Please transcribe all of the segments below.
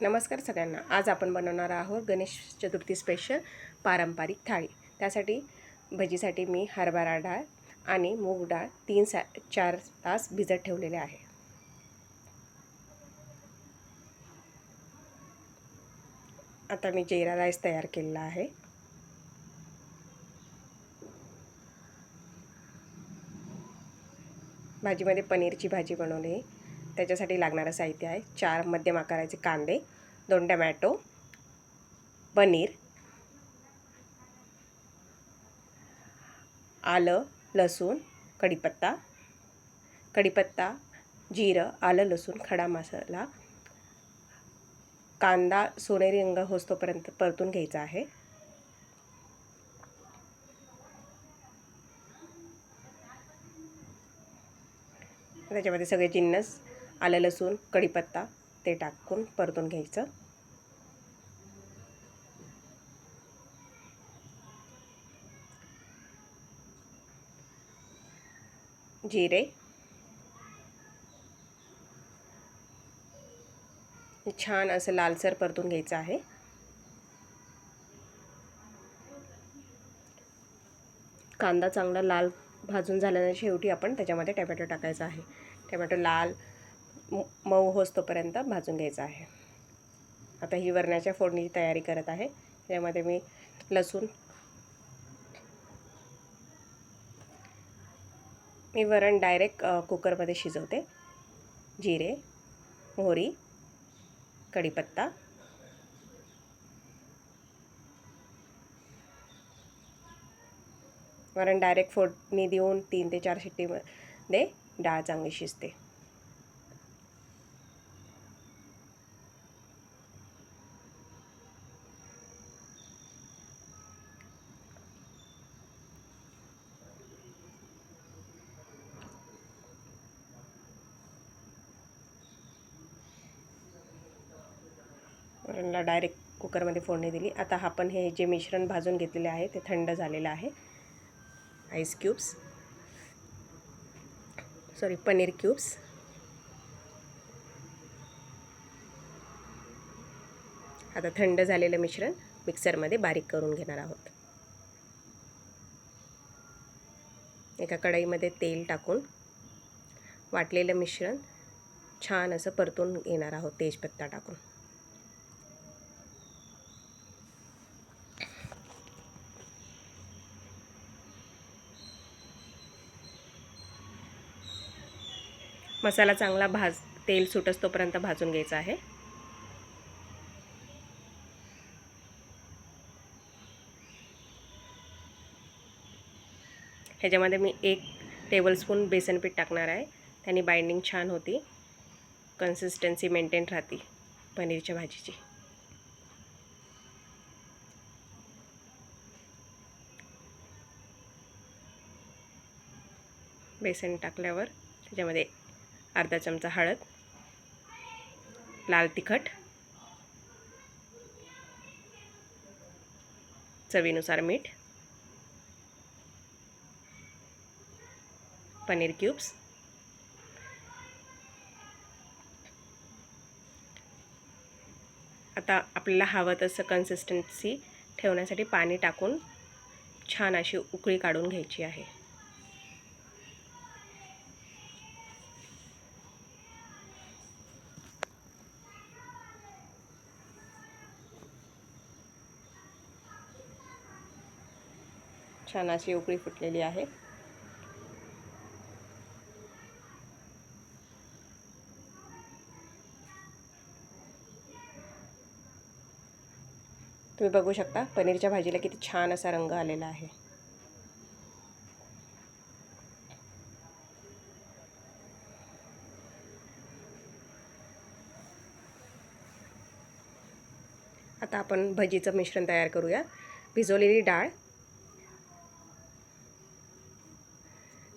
नमस्कार सगळ्यांना. आज आपण बनवणार आहोत गणेश चतुर्थी स्पेशल पारंपरिक थाळी. त्यासाठी भजीसाठी मी हरभरा डाळ आणि मूग डाळ 4 तास भिजत ठेवलेले आहे. आता मी जीरा राईस तयार केलेला आहे. भाजीमध्ये पनीरची भाजी बनवली. त्याच्यासाठी लागणारं साहित्य आहे 4 मध्यम आकाराचे कांदे, 2 टमॅटो, पनीर, आलं, लसूण, कढीपत्ता, जिरं, आलं, लसूण, खडा मसाला. कांदा सोनेरी रंग होईस्तोपर्यंत परतून घ्यायचा आहे. त्याच्यामध्ये सगळे जिन्नस, आलं, लसूण, कढीपत्ता ते टाकून परतून घ्यायचं. जिरे, छान असं लालसर परतून घ्यायचं आहे. कांदा चांगला लाल भाजून झाल्यानंतर शेवटी आपण त्याच्यामध्ये टोमॅटो टाकायचा आहे. टोमॅटो लाल मऊ होईस्तोपर्यंत भाजून घ्यायचा आहे. आता ही वरणाच्या फोडणीची तयारी करत आहे. त्यामध्ये मी वरण डायरेक्ट कुकरमध्ये शिजवते. जिरे, मोहरी, कढीपत्ता, वरण डायरेक्ट फोडणी देऊन 3 ते 4 शिट्टीमध्ये डाळ चांगली शिजते. वरणला डायरेक्ट कुकरमध्ये फोडणी दिली. आता आपण हे जे मिश्रण भाजून घेतलेले आहे ते थंड झालेलं आहे. पनीर क्यूब्स, आता थंड झालेलं मिश्रण मिक्सरमध्ये बारीक करून घेणार आहोत. एका कढईमध्ये तेल टाकून वाटलेलं मिश्रण छान असं परतून घेणार आहोत. तेजपत्ता टाकून मसाला चांगला तेल सुटस्तोपर्यंत भाजून घ्यायचा आहे. ह्याच्यामध्ये मी 1 टेबलस्पून बेसन पीठ टाकणार आहे. त्याने बाइंडिंग छान होती, कन्सिस्टन्सी मेंटेन राहते पनीरच्या भाजीची. बेसन टाकल्यावर त्याच्यामध्ये अर्धा चमचा हळद, लाल तिखट, चवीनुसार मीठ, पनीर क्यूब्स, आता आपल्याला हवं तसं कन्सिस्टन्सी ठेवण्यासाठी पाणी टाकून छान अशी उकळी काढून घ्यायची आहे. छान अशी उकळी फुटलेली आहे. तुम्ही बघू शकता पनीरच्या भाजीला किती छान असा रंग आलेला आहे. आता आपण भजीचं मिश्रण तयार करूया. भिजवलेली डाळ,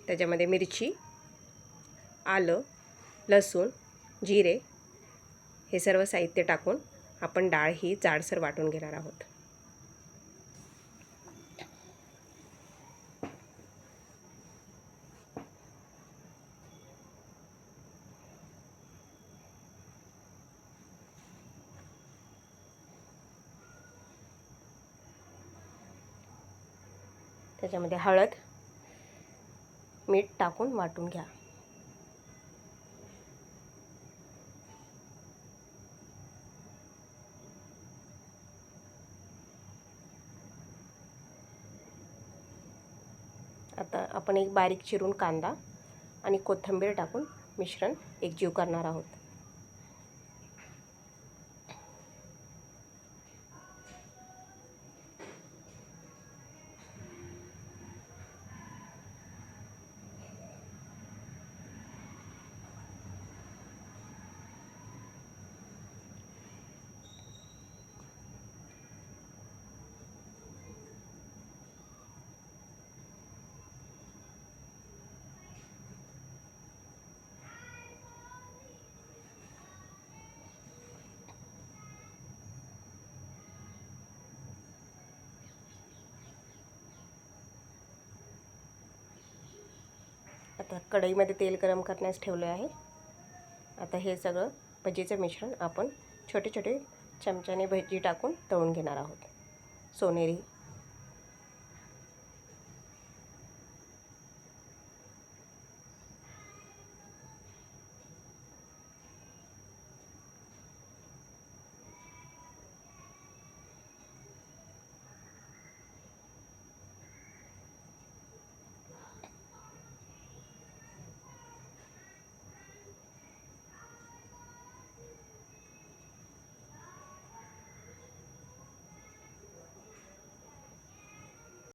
त्याच्यामध्ये मिरची, आलं, लसूण, जिरे हे सर्व साहित्य टाकून आपण डाळ ही जाडसर वाटून घेणार आहोत. त्याच्यामध्ये हळद, मीठ टाकून वाटून घ्या. आता आपण एक बारीक चिरून कांदा आणि कोथिंबीर टाकून मिश्रण एकजीव करणार आहोत. आता कढईमध्ये तेल गरम करण्यास ठेवले आहे. आता हे सगळं भजीचं मिश्रण आपण छोटे छोटे चमच्याने भजी टाकून तळून घेणार आहोत. सोनेरी